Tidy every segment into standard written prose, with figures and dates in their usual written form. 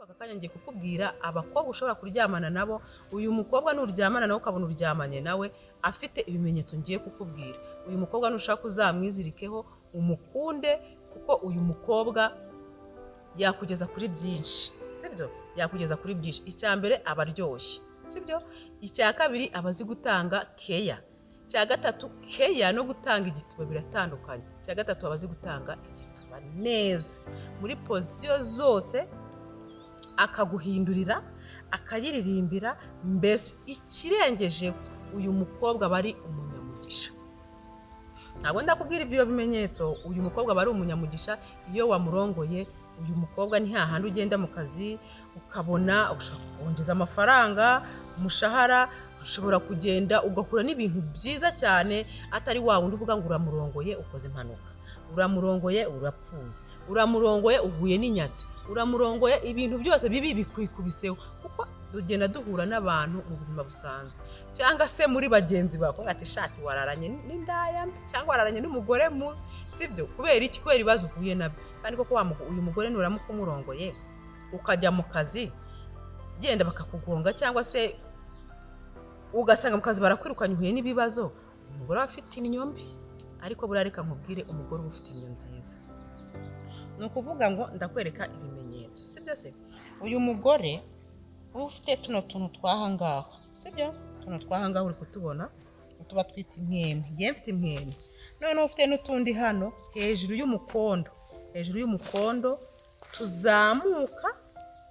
aka kanya ngiye kukubwira abakobwa ushobora kuryamana nabo. Uyu mukobwa nuryamana nawe ukabona uryamanye nawe afite ibimenyetso ngiye kukubwira, uyu mukobwa nushaka uzamwizirikeho umukunde, kuko uyu mukobwa yakugeza kuri byinshi, sibyo? Yakugeza kuri byinshi. Icya mbere aba aryoshye, sibyo? Icya kabiri aba azi gutanga keya. Icya gatatu, keya no gutanga igituba biratandukanye. Icya gatatu aba azi gutanga igituba neza muri pozisiyo zose, akaguhindurira, akayiririmbira, mbese ikirengeje uyu mukobwa aba ari umunyamugisha. Ntabwo ndakubwira ibyo bimenyetso, uyu mukobwa aba ari umunyamugisha. Iyo wamurongoye uyu mukobwa ni hahandi ugenda mu kazi ukabona ushobora kongeza amafaranga, umushahara, ushobora kugenda ugakura n'ibintu byiza cyane, atari wa wundi uvuga ngo uramurongoye ukoze impanuka, uramurongoye urapfuye, uramurongoye uhuye n'inyatsi, uramurongoye ibintu byose bibi bikwikubiseho, kuko tugenda duhura n'abantu mu buzima busanzwe cyangwa se muri bagenzi bawe ngo ati shati wararanye n'indaya cyangwa wararanye n'umugore mu, sibyo? Kubera iki? Kubera ibibazo uhuye nabyo. Kandi koko uyu mugore nuramuka umurongoye ukajya mu kazi, genda bakakugonga cyangwa se ugasanga mu kazi barakwirukanye uhuye n'ibibazo, umugore aba afite inyo mbi. Ariko buriya reka nkubwire, umugore uba ufite inyo nziza. Ni ukuvuga ngo ndakwereka ibimenyetso, sibyo se? Uyu mugore uba ufite tuno tuntu twahangaha, sibyo? Tuno twahangaha uri kutubona, tuba twita impwemwe. Ngiye mfite impwemwe. Noneho ufite n'utundi hano hejuru y'umukondo. Hejuru y'umukondo tuzamuka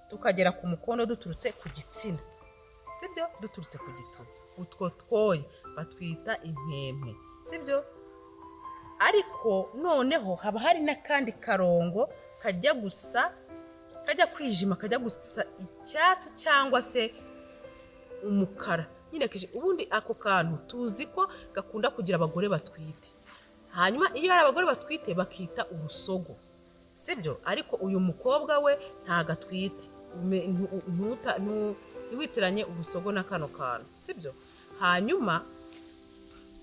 tukagera ku mukondo duturutse ku gitsina, sibyo? Duturutse ku gituba. Utwo twoya batwita impwemwe, sibyo? Ariko noneho haba hari n'akandi karongo kajya kwijima, kajya gusa icyatsi cyangwa se umukara. Nyine ubundi ako kantu tuzi ko gakunda kugira abagore batwite. Hanyuma iyo ari abagore batwite bakita urusogo, sibyo? Ariko uyu mukobwa we ntago atwite. Ntiwitiranye urusogo na kano kantu, sibyo? Hanyuma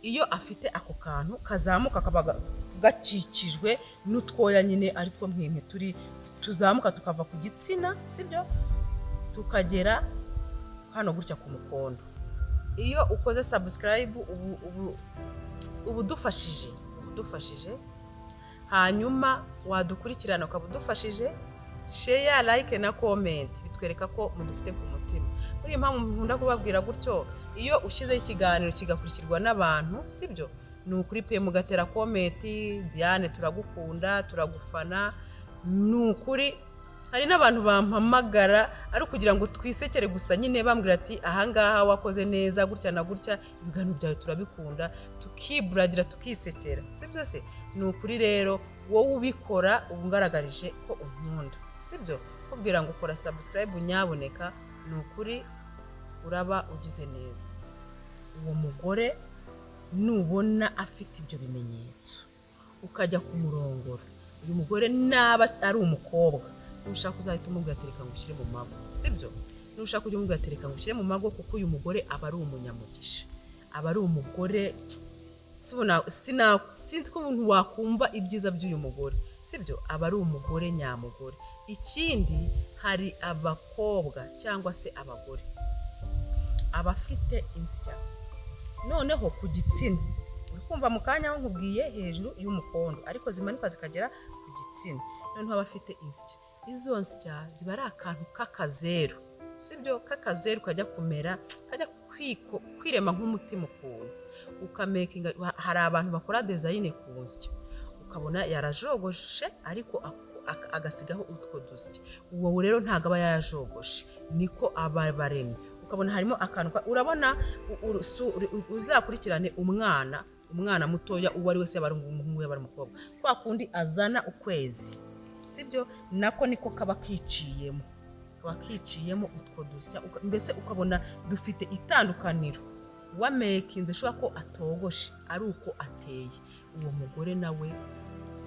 iyo afite ako kantu kazamuka kaba gakikijwe n'utwoya nyine ari two mpwemwe tuzamuka tukava ku gitsina, sibyo? Tukagera hano gutya ku mukondo. Iyo ukoze subscribe ubu dufashije, hanyuma wadukurikirana ukaba udufashije, share, like na comment, bitwereka ko mudufite ku mutima. Muri impamvu nkunda kubabwira gutyo, iyo ushyizeho ikiganiro kigakurikirwa n'abantu, sibyo? Ni ukuri pe mugatera comment, Diane turagukunda, turagufana. Ni ukuri hari n'abantu bampamagara ari kugira ngo twisekere gusa, nyine bambwira ati ahangaha wakoze neza gutya na gutya, ibiganiro byawe turabikunda, tukiburagira tukisekera, sibyo se? Ni ukuri rero wowe ubikora ubu ngaragarije ko unkunda, sibyo? Kubwira ngo ukora subscribe nyaboneka, ni ukuri uraba ugize neza. Uwo mugore nubona afite ibyo bimenyetso ukajya kumurongora, uyu mugore naba ari umukobwa, nushaka uzahita umubwira ati reka ngushyire mu mago, sibyo? Nushaka ujye umubwira ati reka ngushyire mu mago, kuko uyu mugore aba ari umunyamugisha, aba ari umugore. Sinzi ko umuntu wakumva ibyiza by'uyu mugore, sibyo? Aba ari umugore nyamugore. Ikindi, hari abakobwa cyangwa se abagore abafite insya, noneho ku gitsina, uri kumva mu kanya aho nkubwiye hejuru y'umukondo, ariko zimanuka zikagera ku gitsina. Noneho abafite insya, izo nsya ziba ari akantu k'akazeru, sibyo? K'akazeru kajya kumera, kajya kwirema nk'umutima ukuntu, ukamekinga. Hari abantu bakora design ku nsya, ukabona yarajogoshe ariko agasigaho utwo dusya. Uwo rero ntago aba yajogoshe, niko aba baremye. Ukabona harimo akantu, urabona uzakurikirane umwana mutoya uwo ari wese, yaba ari umuhungu yaba ari umukobwa, kwa kundi azana ukwezi, sibyo? Nako niko kaba kiciyemo utwo dusya, mbese ukabona dufite itandukaniro. Wamekinze shobora ko atogoshe ari uko ateye. Uwo mugore nawe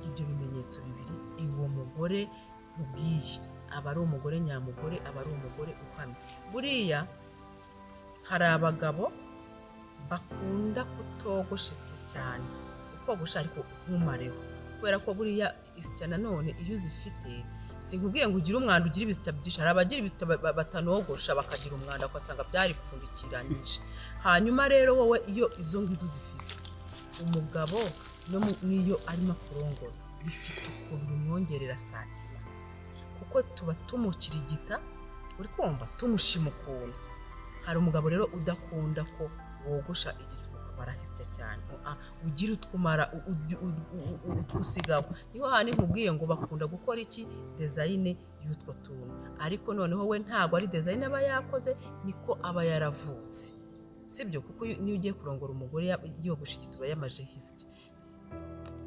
ibyo bimenyetso bibiri, uwo mugore nkubwiye aba ari umugore nyamugore, aba ari umugore uhamye. Buriya hari abagabo bakunda kutogosha isya cyane, ukogosha ariko ntumareho, kubera ko buriya isya nanone iyo uzifite sinkubwiye ngo ugire umwanda ugire ibisita byinshi, hari abagira ibisita batanogosha bakagira umwanda ugasanga byaripfundikiranyije. Hanyuma rero wowe iyo izo ngizo zifite umugabo n'iyo arimo kurongora bifite ukuntu bimwongerera santima, kuko tuba tumukirigita, uri kumva tumushima ukuntu. Hari umugabo rero udakunda ko wogosha igituba barahise cyane, ugira utwumara utwusigaho. Niho handi nkubwiye ngo bakunda gukora iki design y'utwo tuntu, ariko noneho we ntabwo ari design aba yakoze, niko aba yaravutse, sibyo? Kuko niyo ugiye kurongora umugore yogosha igituba yamaje hisye,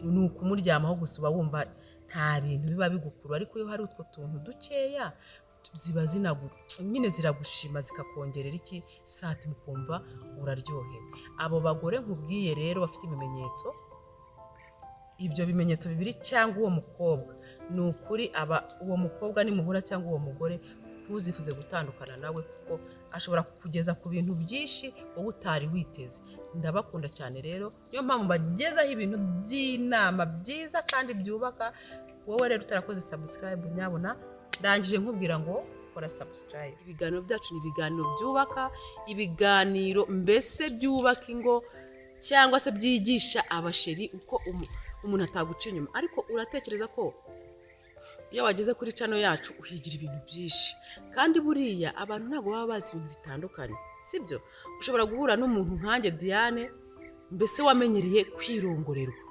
ni ukumuryamaho gusa uba wumva nta bintu biba bigukuru. Ariko iyo hari utwo tuntu dukeya ziba nyine ziragushima zikakongerera iki sati, mukumva uraryohewe. Abo bagore nkubwiye rero bafite ibimenyetso, ibyo bimenyetso bibiri cyangwa uwo mukobwa, ni ukuri uwo mukobwa nimuhura cyangwa uwo mugore ntuzifuze gutandukana nawe, kuko ashobora kukugeza ku bintu byinshi wowe utari witeze. Ndabakunda cyane rero, niyo mpamvu bagezaho ibintu by'inama byiza kandi byubaka. Wowe rero utarakoze subscribe nyabona, ndangije nkubwira ngo kora subscribe. Ibiganiro byacu ni ibiganiro byubaka, ibiganiro mbese byubaka ingo cyangwa se byigisha abasheri uko umuntu ataguca inyuma. Ariko uratekereza ko iyo wageze kuri channel yacu uhigira ibintu byinshi, kandi buriya abantu ntabwo baba bazi ibintu bitandukanye, sibyo? Ushobora guhura n'umuntu nkanjye Diane, mbese wamenyereye kwirongorerwa,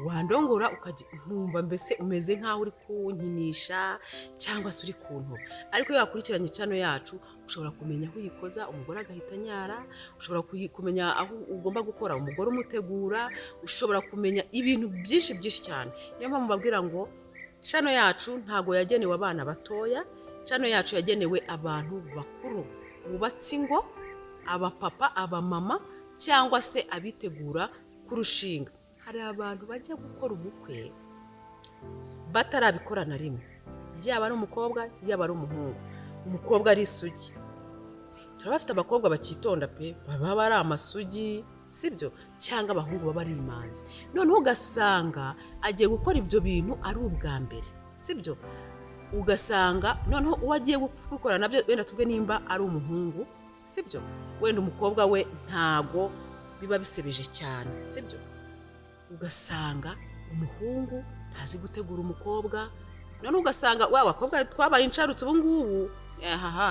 wandongora ukumva mbese umeze nkaho uri kunkinisha cyangwa se uri kuntu. Ariko iyo wakurikiranye channel yacu ushobora kumenya aho uyikoza umugore agahita nyara, ushobora kumenya aho ugomba gukora umugore umutegura, ushobora kumenya ibintu byinshi cyane. Niyo mpamvu mbabwira ngo channel yacu ntago yagenewe abana batoya, channel yacu yagenewe abantu bakuru bubatse ingo, abapapa, abamama cyangwa se abitegura kurushinga. Hari abantu bajya gukora ubukwe batarabikora na rimwe, yaba ari umukobwa yaba ari umuhungu. Umukobwa ari isugi, turabafite abakobwa bakitonda pe, baba ari amasugi, sibyo? Cyangwa abahungu baba ari imanzi. Noneho ugasanga agiye gukora ibyo bintu ari ubwa mbere, sibyo? Ugasanga noneho uwagiye gukora nabyo, wenda tubwe nimba ari umuhungu, sibyo? Wenda umukobwa we ntago biba bisebeje cyane, sibyo? Ugasanga umuhungu ntazi gutegura umukobwa, none ugasanga wa bakobwa twabaye incarutse ubu ngubu.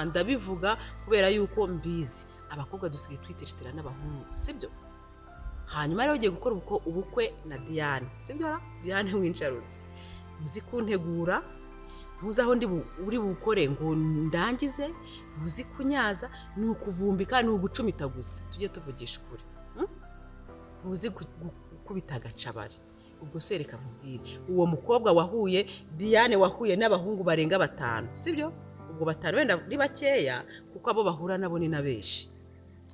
Ndabivuga kubera yuko mbizi abakobwa dusigaye twiteretera n'abahungu, sibyo? Hanyuma rero ugiye gukora ubukwe na Diane, sibyo? Diane wincarutse, muzi kuntegura, ntuzi aho uri bukore ngo ndangize, ntuzi kunyaza, ni ukuvumbika, ni ugucumita gusa. Tujye tuvugisha ukuri, ntuzi kubita agacabari. Ubwo sereka mubwire, uwo mukobwa wahuye Diane wahuye n'abahungu barenga 5, sibyo? Ubwo 5 wenda ari bakeya kuko abo bahura nabo ni nabeshi.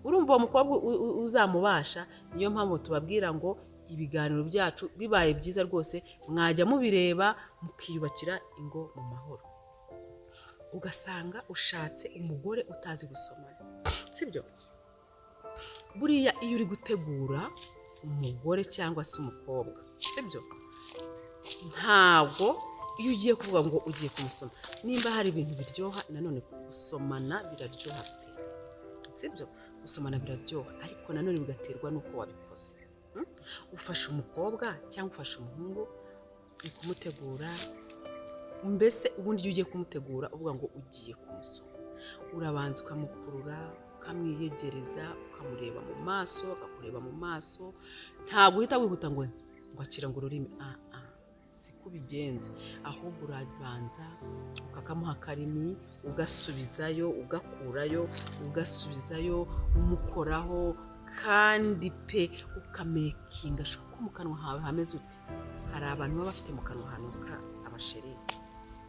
Urumva uwo mukobwa uzamubasha. Niyo mpamvu tubabwira ngo ibiganiro byacu bibaye byiza rwose mwajya mubireba mukiyubakira ingo mu mahoro. Ugasanga ushatse umugore utazi gusomana, sibyo? Buriya iyo uri gutegura umugore cyangwa se umukobwa, sibyo? Ntabwo iyo ugiye kuvuga ngo ugiye kumusoma, nimba hari ibintu biryoha, nanone gusomana biraryoha pe, sibyo? Gusomana biraryoha, ariko nanone bigaterwa nuko wabikoze. Ufasha umukobwa cyangwa ufasha umuhungu ukumutegura, mbese ubundi iyo ugiye kumutegura uvuga ngo ugiye kumusoma, urabanza ukamukurura, ukamwiyegereza, ukamureba mu maso, akakureba mu maso. Ntabwo uhita wihuta ngo akira ngo ururimi, siko bigenze. Ahubwo urabanza ukakamuha akarimi, ugasubizayo, ugakurayo, ugasubizayo, umukoraho, kandi pe ukamekinga ko mu kanwa hawe hameze uti. Hari abantu baba bafite mu kanwa hanuka abasheri,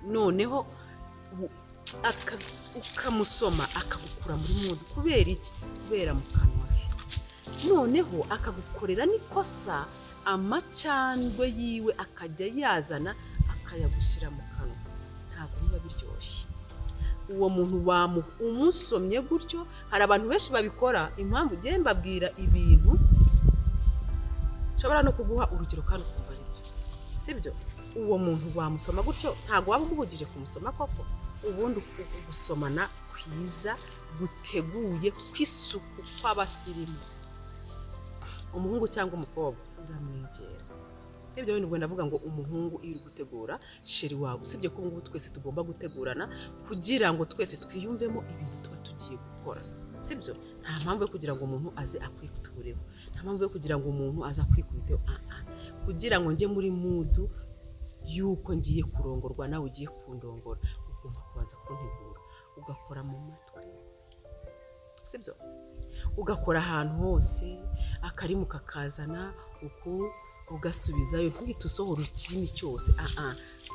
noneho ukamusoma akagukura muri mudu. Kubera iki? Kubera mu kanwa he. Noneho akagukorera n'ikosa, amacandwe yiwe akajya yazana akayagushyira mu kanwa. Ntabwo biba biryoshye. Uwo muntu umusomye gutyo, hari abantu benshi babikora. Impamvu ugiye mbabwira ibintu nshobora no kuguha urugero kandi ukumva ari byo. sibyo uwo muntu wamusoma gutyo ntago waba umuhugije kumusoma koko ubundi gusomana kwiza guteguye kw'isuku kw'abasirimu umuhungu cyangwa umukobwa uramwegera ibyo bintu ngo ndavuga ngo umuhungu iyo uri gutegura sheri wawe usibye ko ubu twese tugomba gutegurana kugira ngo twese twiyumvemo ibintu tuba tugiye gukora sibyo nta mpamvu yo kugira ngo umuntu aze akwikutureho nta mpamvu yo kugira ngo umuntu aza kwikubiteho kugira ngo njye muri mudu yuko ngiye kurongorwa nawe ugiye kundongora ugomba kubanza kuntegura ugakora mu matwi sibyo ugakora ahantu hose akarimu kakazana uko ugasubizayo ntugite usohora ikirimi cyose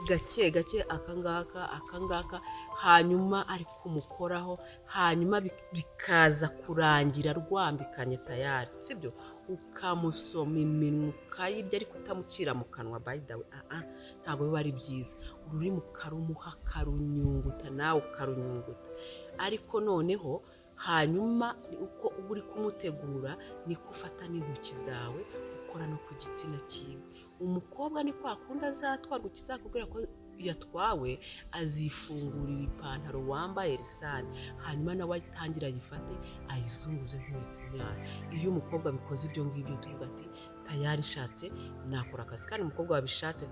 gake gake akangaka hanyuma ari kumukoraho hanyuma bikaza kurangira rwambikanye tayari sibyo ukamusoma iminwa ukayirya ariko utamucira mu kanwa by the way ntabwo biba ari byiza ururimi ukarumuha karunyunguta nawe ukarunyunguta ariko noneho hanyuma uko uba uri kumutegura niko ufata n'intoki zawe ukora no ku gitsina cyiwe umukobwa ni kwa kundi azatwarwa ukizakubwira ko yatwawe azifungurira ipantaro wambaye risani hanyuma nawe ayitangira ayifate ayizunguze nk'uri kunyara iyo umukobwa bikoze ibyo ngibyo tuvuga ati tayari nshatse nakora akazi kandi umukobwa wabishatse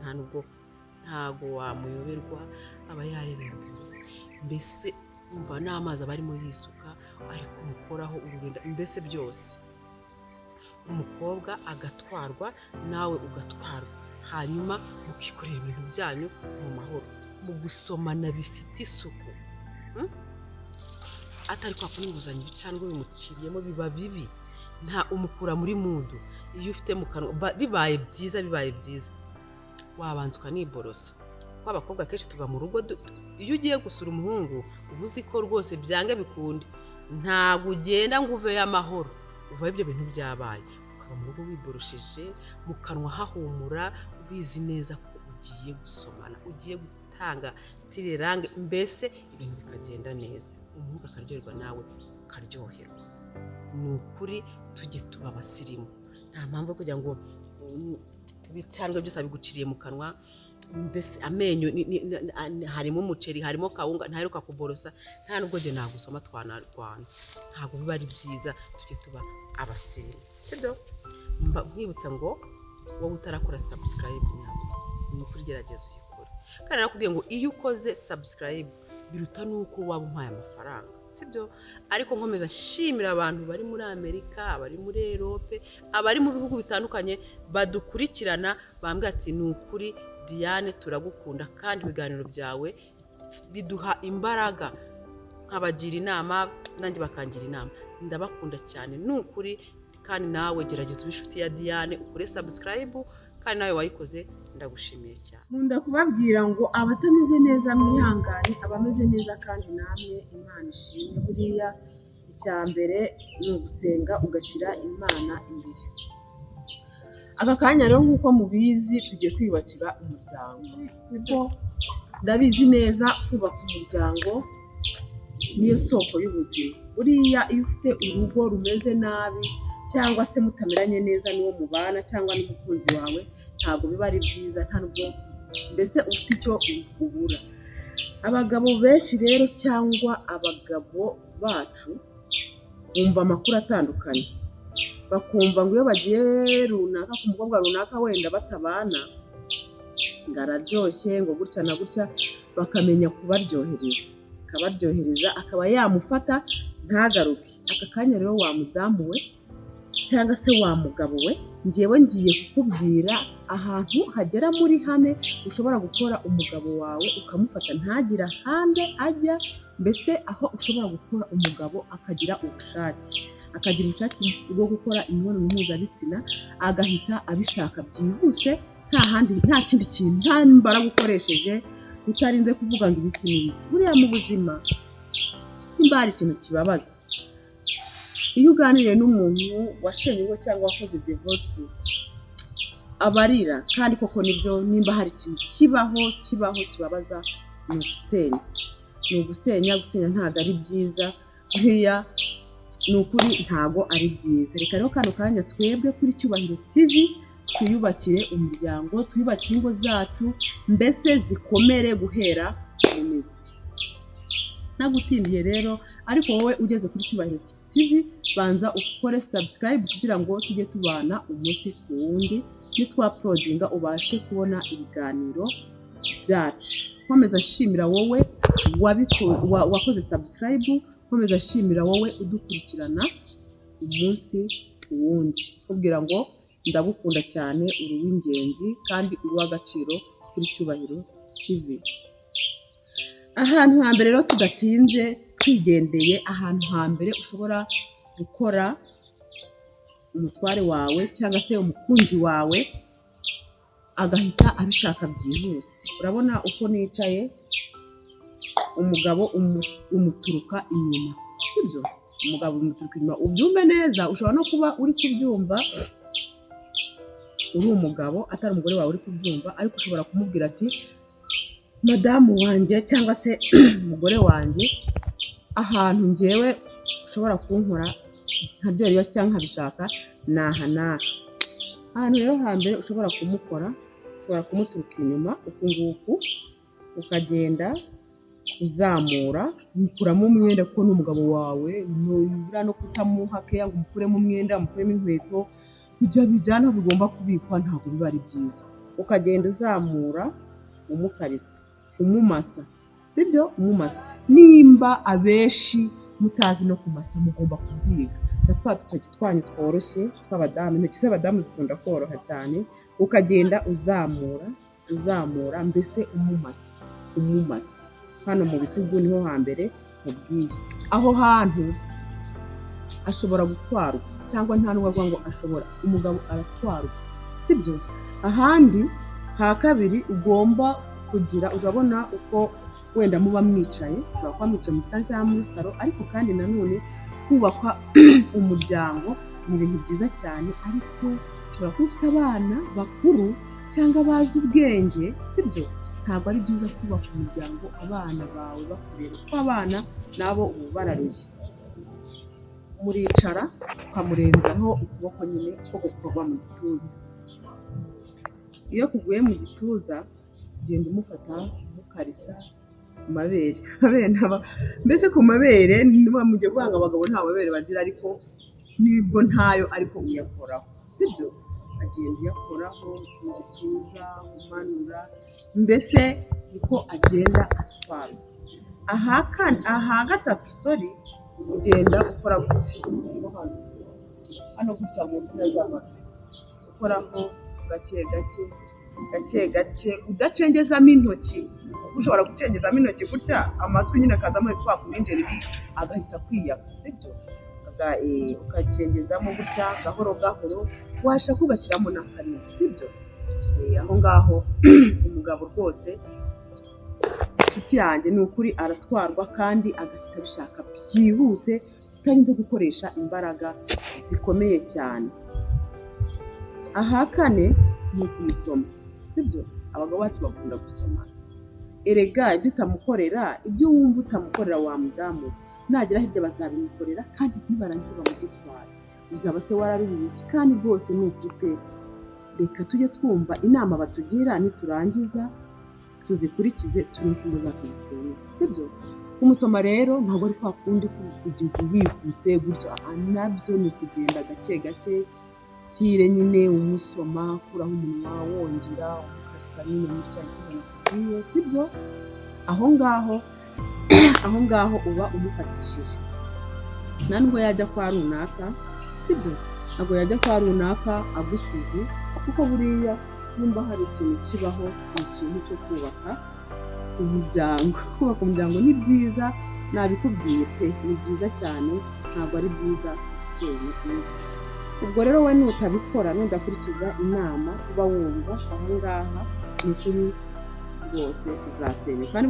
ntago wamuyoberwa aba yarerembuye mbese umva n'amazi aba arimo yisuka ari kumukoraho urugendo mbese byose umukobwa agatwarwa nawe ugatwarwa hanyuma mukikorera ibintu byanyu mu mahoro mu gusomana bifite isuku atari kwa kuninguzanya ibicanwa bimuciriyemo biba bibi nta umukura muri mudu iyo ufite mu kanwa bibaye byiza wabanzwa n'iborosa kw'abakobwa kenshi tuva mu rugo iyo ugiye gusura umuhungu ubuzi ko rwose byange bikunde ntago ugenda ngo uveyo amahoro uvaye ibyo bintu byabaye ukaba mu rugo wiboroshije mu kanwa hahumura ubizi neza ko ugiye gusomana ugiye gutanga tirerange mbese ibintu bikagenda neza umuhungu akaryoherwa nawe ukaryoherwa ni ukuri tujye tuba abasirimu nta mpamvu yo kugira ngo ibicanwa byose biguciriye mu kanwa mbese amenyo harimo umuceri harimo kawunga ntaheruka kuborosa nta nubwo nge nagusoma twanarwana ntabwo biba ari byiza tujye tuba abasirimu sibyo nkwibutsa ngo wowe utarakora subscribe nyabo ni ukuri gerageza uyikore kandi nakubwiye ngo iyo ukoze subscribe biruta nuko waba umpaye amafaranga sibyo ariko nkomeza nshimira abantu bari muri Amerika abari muri Europe abari mu bihugu bitandukanye badukurikirana bambwira ati ni ukuri Diane turagukunda kandi ibiganiro byawe biduha imbaraga nkabagira inama nanjye bakangira inama ndabakunda cyane nukuri kandi nawe gerageza ubishuti ya Diane ukore subscribe kandi nawe wayikoze ndagushimiye cyane nkunda kubabwira ngo abatameze neza mwihangane abameze neza kandi namwe Imana ishimwe buriya icya mbere ni ugusenga ugashyira Imana imbere aka kanya rero nk'uko mubizi tugiye kwiyubakira umuryango sibyo ndabizi neza kubaka umuryango niyo soko y'ubuzima buriya iyo ufite urugo rumeze nabi cyangwa se mutameranye neza n'uwo mubana cyangwa n'umukunzi wawe ntabwo biba ari byiza nta nubwo mbese ufite icyo ubura abagabo benshi rero cyangwa abagabo bacu bumva amakuru atandukanye bakumva ngo iyo bagiye runaka ku mukobwa runaka wenda batabana ngo araryoshye ngo gutya na gutya bakamenya akabaryohereza akaba yamufata ntagaruke aka kanya rero wa mudamu we cyangwa se wa mugabo we ngewe ngiye kukubwira ahantu hagera muri hane ushobora gukora umugabo wawe ukamufata ntagira ahandi ajya mbese aho ushobora gukora umugabo akagira ubushake bwo gukora imibonano mpuzabitsina agahita abishaka byihuse nta kindi kintu nta mbaraga ukoresheje utarinze kuvuga ngo ibiki n'ibiki buriya mu buzima nimba hari ikintu kibabaza iyo uganiriye n'umuntu washenye ingo cyangwa wakoze divorce abarira kandi koko nibyo nimba hari ikintu kibaho kibabaza ni ugusenya ntabwo ari byiza buriya ni ukuri ntabwo ari byiza reka rero kano kanya twebwe kuri Cyubahiro TV twiyubakire umuryango, twiyubakire ingo zacu, mbese zikomere guhera mu mizi. Nagutindiye rero, ariko wowe ugeze kuri Cyubahiro TV, banza ukore subscribe kugira ngo tujye tubana umunsi ku wundi, nitwaprodinga ubashe kubona ibiganiro byacu. Nkomeza nshimira wowe wakoze subscribe, nkomeza nshimira wowe udukurikirana umunsi ku wundi, kubwira ngo ndagukunda cyane, uri w'ingenzi kandi uri w'agaciro kuri Cyubahiro TV. Ahantu hambere rero tudatinze twigendeye, ahantu hambere ushobora gukora umutware wawe cyangwa se umukunzi wawe agahita abishaka byihuse. Urabona uko nicaye, umugabo umuturuka inyuma, sibyo? Umugabo umuturuka inyuma, ubyumve neza. Ushobora no kuba uri kubyumva uri umugabo atari umugore wawe uri kubyumva, ariko ushobora kumubwira ati madamu wanjye cyangwa se umugore wanjye, ahantu njyewe ushobora kunkora nkaryoherwa cyangwa nkabishaka ni aha n'aha. Ahantu rero hambere ushobora kumukora, ushobora kumuturuka inyuma uku nguku, ukagenda uzamura, umukuramo umwenda kuko ni umugabo wawe, ntubura no kutamuha keya ngo umukuremo umwenda, umukuremo inkweto, kujya bijyana aho bigomba kubikwa ntabwo biba ari byiza. Ukagenda uzamura umukarisa, umumasa, sibyo? Umumasa. Nimba abenshi mutazi no kumasa, mugomba kubyiga. Na twa dutoki twanyu tworoshye tw'abadamu, intoki z'abadamu zikunda koroha cyane. Ukagenda uzamura, mbese umumasa. Hano mu bitugu niho hambere mubwiye. Aho hantu ashobora gutwarwa, cyangwa nta n'uwavuga ngo ashobora, umugabo aratwarwa, sibyo? Ahandi ha kabiri ugomba kugira, urabona uko wenda muba mwicaye, ushobora kuba mwicaye mu gikari cyangwa muri salo, ariko kandi nanone kubakwa umuryango ni ibintu byiza cyane, ariko ushobora kuba ufite abana bakuru cyangwa bazi ubwenge, sibyo? Ntabwo ari byiza kubaka umuryango abana bawe bakureba, kuko abana nabo uba bararuye. Muricara ukamurenzaho ukuboko nyine ko kugwa mu gituza. Iyo kuguye mu gituza ugenda umufata umukarisa ku mabere. Mbese ku mabere mugiye kuvuga ngo abagabo nta mabere bagira, ariko nibwo ntayo, ariko uyakoraho, sibyo? Agenda uyakoraho mu gituza, umanura, mbese niko agenda atwara. Aha gatatu ugenda ukora gutya, hano gutya mu mpera z'amatwi, ukoraho gake gake udacengezamo intoki. Ushobora gucengezamo intoki gutya, amatwi nyine akazamo kwa kuminjira ibi agahita kwiyaka, sibyo? Ukacengezamo gutya gahoro gahoro, washaka ugashyiramo n'akanini, sibyo? Aho ngaho umugabo rwose, inshuti yanjye, ni ukuri aratwarwa kandi agahita abishaka byihuse, utarinze gukoresha imbaraga zikomeye cyane. Aha kane ni ukumusoma, sibyo? Abagabo bacu bakunda gusoma. Erega ibyo utamukorera, ibyo wumva utamukorera wa mudamu, nagera hirya bazabimukorera kandi ntibarangize bamugutwara. Uzaba se wararubiye iki? Kandi rwose ni ukuri pe, reka tujye twumva inama batugira, niturangiza tuzikurikize, tureke ingo zacu zisenya, sibyo? Kumusoma rero ntabwo ari kwa kundi kugenda wihuse gutya, nabyo ni kugenda gake gake, tire nyine umusoma, kuraho umunwa, wongera ukarisa nyine mutya kuzana kugiye, sibyo? Aho ngaho uba umufatishije. Nubwo yajya kwa runaka, sibyo? Ntabwo yajya kwa runaka agusize, kuko buriya nimba hari ikintu kibaho, ni ikintu cyo kubaka umuryango. Kubaka umuryango ni byiza, nabikubwiye pe, ni byiza cyane, ntabwo ari byiza gusenya. Ubwo rero we nutabikora, nudakurikiza inama uba wumva, aho ngaha ni kuri rwose uzasenya. Kandi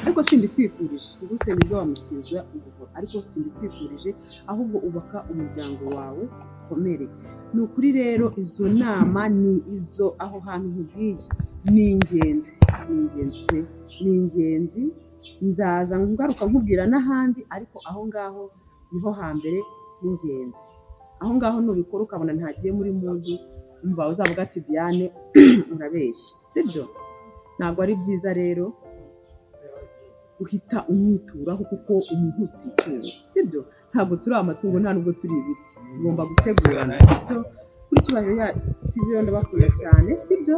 ariko simbikwifurije, ugusenya ibyo wamutizwa ubuhoro, ariko simbikwifurije, ahubwo ubaka umuryango wawe ukomere. Ni ukuri rero izo nama ni izo, aho hantu nkubwiye ni ingenzi pe, ni ingenzi. Nzaza ngaruka nkubwira n'ahandi, ariko aho ngaho niho hambere n'ingenzi. Aho ngaho nubikora ukabona ntagiye muri mudu, umva uzavuga ati Diane urabeshya, sibyo? Ntabwo ari byiza rero uhita umwituraho kuko umuntu si itungo, sibyo? Ntabwo turi amatungo, nta nubwo turi ibiti, tugomba gutegurana, sibyo? Kuri Cyubahiro TV ndabakunda cyane, sibyo?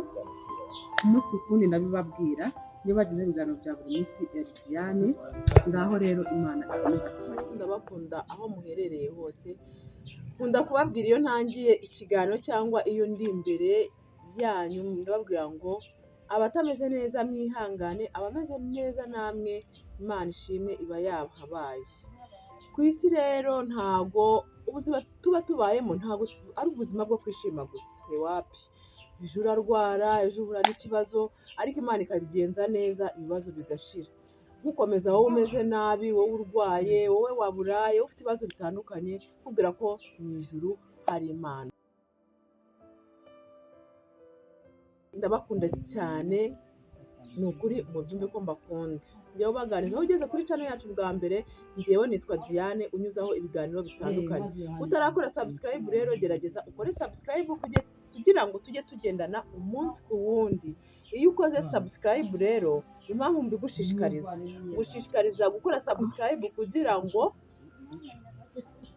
Umunsi ukundi ndabibabwira, iyo bagize ibiganiro bya buri munsi ya Diane, ngaho rero Imana ikomeza kubarinda. Ndabakunda aho muherereye hose, nkunda kubabwira iyo ntangiye ikiganiro cyangwa iyo ndi imbere yanyu, ndababwira ngo abatameze neza mwihangane, abameze neza namwe Imana ishimwe iba yabahabaye. Ku isi rero ntago ubuzima tuba tubayemo ntago ari ubuzima bwo kwishima gusa, wapi, ejo urarwara, ejo uhura n'ikibazo, ariko Imana ikabigenza neza ibibazo bigashira. Ntukomeza wowe umeze nabi, wowe urwaye, wowe waburaye, ufite ibibazo bitandukanye, kubwira ko mu ijuru hari Imana. Ndabakunda cyane, ni ukuri mubyumve ko mbakunda. Njyewe ubaganiriza aho ugeze kuri channel yacu bwa mbere, njyewe nitwa Diane unyuzaho ibiganiro bitandukanye. Utarakora subscribe rero gerageza ukore subscribe kugira ngo tujye tugendana umunsi ku wundi. Iyo ukoze subscribe rero, impamvu ngushishikariza gukora subscribe kugira ngo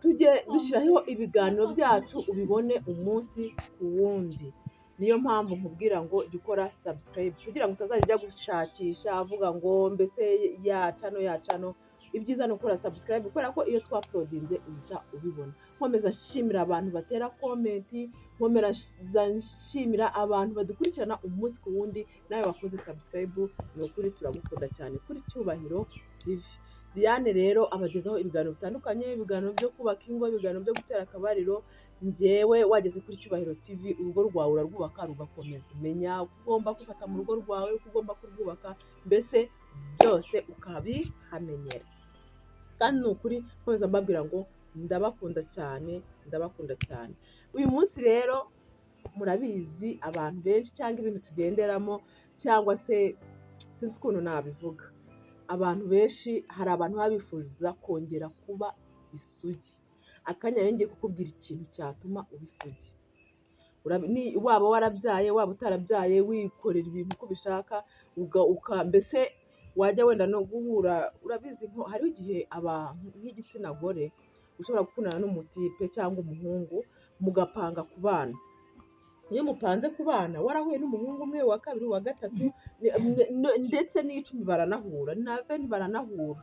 tujye dushyiraho ibiganiro byacu ubibone umunsi ku wundi. Niyo mpamvu nkubwira ngo jya ukora subscribe kugira ngo utazajya ujya gushakisha avuga ngo mbese yacano. Ibyiza ni ukora subscribe kubera ko iyo twaprodinze uhita ubibona. Nkomeza nshimira abantu batera comment, nkomeza nshimira abantu badukurikirana umunsi ku wundi, nawe wakoze subscribe, ni ukuri turagukunda cyane kuri Cyubahiro TV. Diane rero abagezaho ibiganiro bitandukanye, ibiganiro byo kubaka ingo, ibiganiro byo gutera akabariro. Njyewe wageze kuri Cyubahiro TV, urugo rwawe urarwubaka rugakomeza. Menya uko ugomba kwifata mu rugo rwawe, uko ugomba kurwubaka, mbese byose ukabihamenyera. Kandi ni ukuri nkomeza mbabwira ngo ndabakunda cyane, ndabakunda cyane. Uyu munsi rero murabizi abantu benshi cyangwa ibintu tugenderamo, cyangwa se sinzi ukuntu nabivuga, abantu benshi hari abantu baba bifuza kongera kuba isugi. Akanya rero ngiye kukubwira ikintu cyatuma uba isugi. Waba warabyaye, waba utarabyaye, wikorera ibintu uko ubishaka, mbese wajya wenda no guhura, urabizi hariho igihe nk'igitsina gore ushobora gukundana n'umutipe cyangwa umuhungu mugapanga ku bana. Iyo mupanze ku bana warahuye n'umuhungu umwe, wa kabiri, wa gatatu, ndetse n'icumi baranahura, baranahura.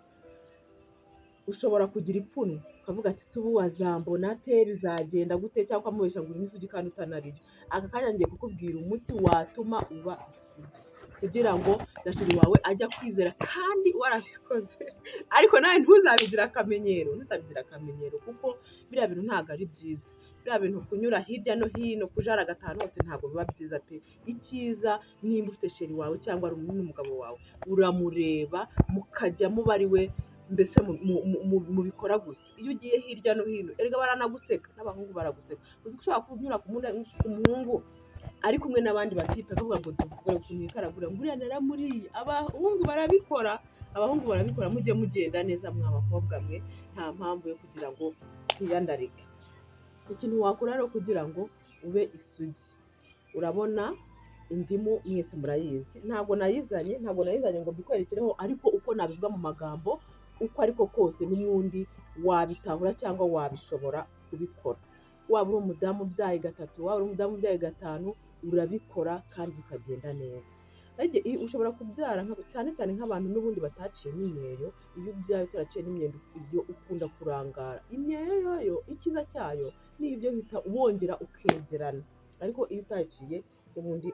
Ushobora kugira ipfunwe ukavuga ati se ubu wazambona ate, bizagenda gute, cyangwa ukamubeshya ngo uri n'isugi kandi utanarira. Aka kanya ngiye kukubwira umuti watuma uba isugi, kugira ngo gashiri wawe ajya kwizera kandi warabikoze. Ariko nawe ntuzabigira akamenyero, kuko biriya bintu ntabwo ari byiza. Biriya bintu kunyura hirya no hino, kujara gatanu hose ntabwo biba byiza pe. Icyiza nimba ufite sheri wawe cyangwa ari n'umugabo wawe, uramureba mukajya muba ari we, mbese mubikora gusa. Iyo ugiye hirya no hino erega baranaguseka, n'abahungu baraguseka. Uzi ko ushobora kunyura ku muhungu ari kumwe n'abandi batipe akavuga ngo dukora ku ikaragura ngo uriya naramuriye. Abahungu barabikora, mujye mugenda neza mwa bakobwa mwe, nta mpamvu yo kugira ngo ntiyandarike. Ikintu wakora rero kugira ngo ube isugi, urabona indimu mwese murayizi, ntabwo nayizanye ngo mbikwerekereho, ariko uko nabivuga mu magambo uko ariko kose n'ubundi wabitahura cyangwa wabishobora kubikora. Waba uri umudamu ubyaye gatatu, waba uri umudamu ubyaye gatanu, urabikora kandi bikagenda neza. Ushobora kubyara cyane cyane nk'abantu n'ubundi bataciye n'imyeyo. Iyo ubyaye utaraciye n'imyeyo ibyo ukunda kurangara. Imyeyo yo ikiza cyayo ni ibyo uhita wongera ukegerana, ariko iyo utaciye ubundi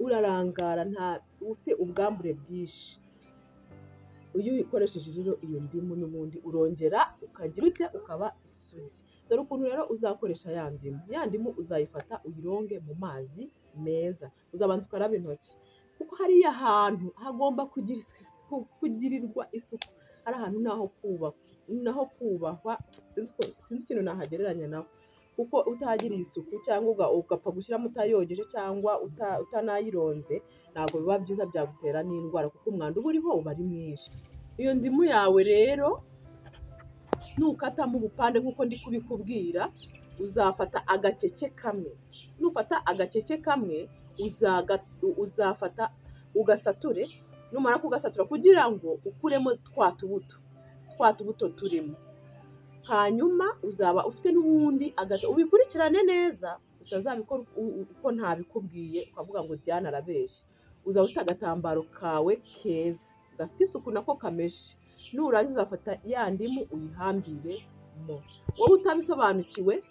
urarangara, nta ufite ubwambure bwinshi. Iyo uyikoresheje rero iyo ndimu n'ubundi urongera ukagira ute, ukaba isugi. Dore ukuntu rero uzakoresha ya ndimu uzayifata uyironge mu mazi meza, uzabanza ukaraba intoki, kuko hariya hantu hagomba kugirirwa isuku. Hari ahantu naho kubahwa, sinzi ikintu nahagereranya naho, kuko utahagiriye isuku cyangwa ugapfa gushyiramo utayogeje cyangwa utanayironze, ntabwo biba byiza, byagutera n'indwara, kuko umwanda uba uriho uba ari mwinshi. Iyo ndimu yawe rero nukatamo ubupande nk'uko ndi kubikubwira, uzafata agakeke kamwe, nufata agakeke kamwe uzafata ugasature, numara kugasatura kugira ngo ukuremo twa tubuto turimo, hanyuma uzaba ufite n'ubundi ubikurikirane neza utazabikora uko ntabikubwiye ukavuga ngo Diane arabeshya. Uzaba ufite agatambaro kawe keza gafite isuku nako kameshe, nurangiza uzafata ya ndimu uyihambiremo. Wowe utabisobanukiwe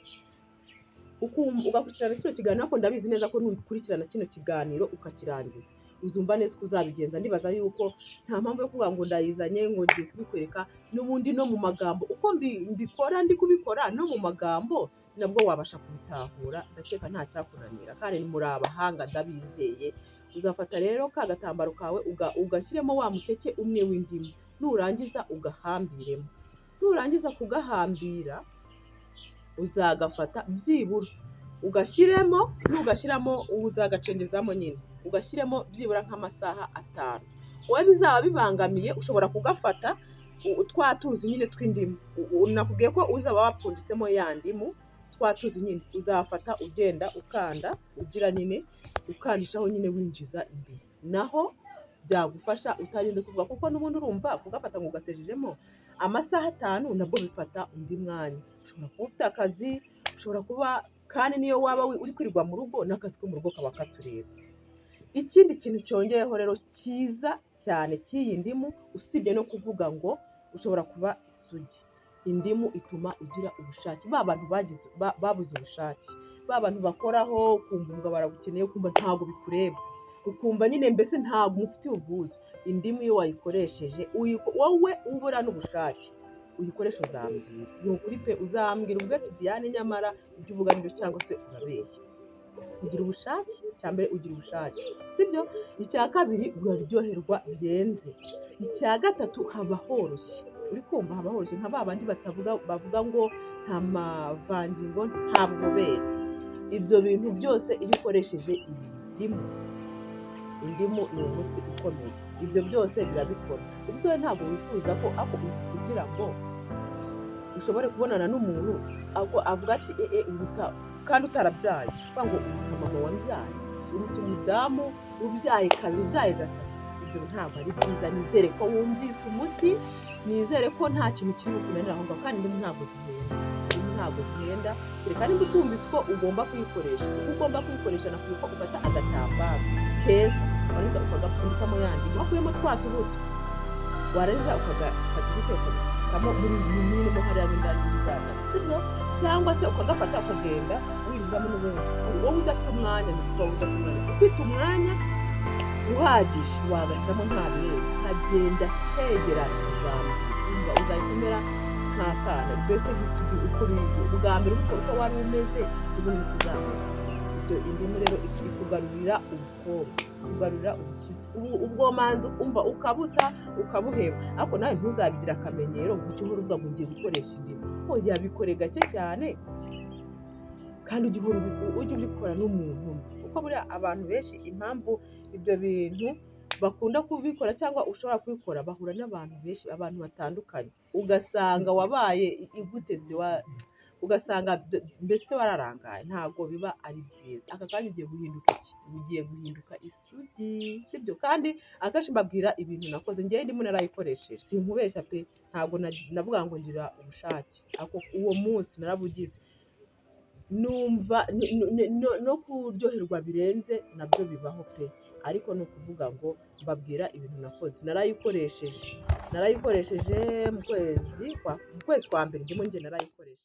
ugakurikirana kino kiganiro, ariko ndabizi neza ko nukurikirana kino kiganiro ukakirangiza uzumva neza ko uzabigenza. Ndibaza yuko nta mpamvu yo kuvuga ngo ndayizanye ngo ngiye kubikwereka, n'ubundi no mu magambo uko mbikora ndi kubikora no mu magambo nabwo wabasha kubitahura, ndakeka nta cyakunanira kandi muri abahanga ndabizeye. Uzafata rero ka gatambaro kawe ugashyiremo wa mukeke umwe w'indimu, nurangiza ugahambiremo. Nurangiza kugahambira uzagafata byibura ugashyiremo, nugashyiramo uzagacengezamo nyine, ugashyiremo byibura nk'amasaha 5. Wowe bizaba bibangamiye ushobora kugafata twatuzi nyine tw'indimu, nakubwiye ko uzaba wapfunditsemo ya ndimu, twatuzi nyine uzafata ugenda ukanda ugira nyine ukandishaho nyine winjiza imbere, naho byagufasha utarinze kuvuga, kuko n'ubundi urumva kugafata ngo ugasejejemo amasaha 5 nabwo bifata undi mwanya. Ushobora kuba ufite akazi, ushobora kuba kandi niyo waba uri kwirirwa mu rugo, n'akazi ko mu rugo kaba katureba. Ikindi kintu cyongeyeho rero cyiza cyane cy'iyi ndimu, usibye no kuvuga ngo ushobora kuba isugi, indimu ituma ugira ubushake. Ba bantu babuze ubushake, ba bantu bakoraho ukumva baragukeneye, ukumva ntabwo bikureba, ukumva nyine mbese ntabwo umufitiye ubwuzu. Indimu iyo wayikoresheje wowe ubura n'ubushake, uyikoresha uzambwira, ni ukuri pe, uzambwira ubwo ati Diane nyamara ibyo uvuga nibyo cyangwa se urabeshya. Ugira ubushake, icya mbere ugira ubushake, sibyo? Icya kabiri uraryoherwa birenze. Icya gatatu haba horoshye, uri kumva haba horoshye, nka ba bandi bavuga ngo nta mavangingo nta bubobere. Ibyo bintu byose iyo ukoresheje indimu ni umuti ukomeye, ibyo byose birabikora. Ubwo ntabwo wifuza ko ako uzi kugira ngo ushobore kubonana n'umuntu avuga ati uruta kandi utarabyaye, kuvuga ngo uruta mama wambyaye, uruta umudamu ubyaye kabiri ubyaye gatatu. Ibyo ntabwo ari byiza. Nizere ko wumvise umuti, nizere ko nta kintu kiri bukunanira aho ngaho, kandi indimu ntabwo zihenda, kereka niba utumvise ko ugomba kuyikoresha. Uko ugomba kuyikoresha nakwiye ko ufata agatambaro keza warangiza ukagapfundikamo ya ndimu wakuyemo twa tubuto, warangiza ukagakamo muri hariya n'indani y'ibizata, sibyo? Cyangwa se ukagafata ukagenda winjizamo n'ubundi. Wowe udafite umwanya, ufite umwanya uhagije wagashyiramo nta birenze, ukagenda hegerana uzamura, uzahita umera nk'akana. Mbese uko ubwa mbere uko wari umeze ubundi kuzamuka. Ibyo indimu rero ikugarurira ubukobwa, ikugarurira ubusugi, ubwo manzi umva ukabuta ukabuheba. Ariko nawe ntuzabigira akamenyero ngo ujye uhora uvuga ngo ngiye gukoresha indimu. Oya, bikore gake cyane kandi ujye ubikora n'umuntu, kuko buriya abantu benshi impamvu ibyo bintu bakunda kubikora cyangwa ushobora kubikora, bahura n'abantu benshi, abantu batandukanye, ugasanga wabaye iguteze, ugasanga mbese wararangaye. Ntabwo biba ari byiza. Aka kanya ugiye guhinduka iki? Ugiye guhinduka isugi, sibyo? Kandi akenshi mbabwira ibintu nakoze, ngewe indimu narayikoresheje, sinkubeshya pe, ntabwo navuga ngo ngira ubushake, ariko uwo munsi narabugize, numva no kuryoherwa birenze nabyo bibaho pe. Ariko ni ukuvuga ngo mbabwira ibintu nakoze. Narayikoresheje mu kwezi kwa mbere, ndimo njye narayikoresheje.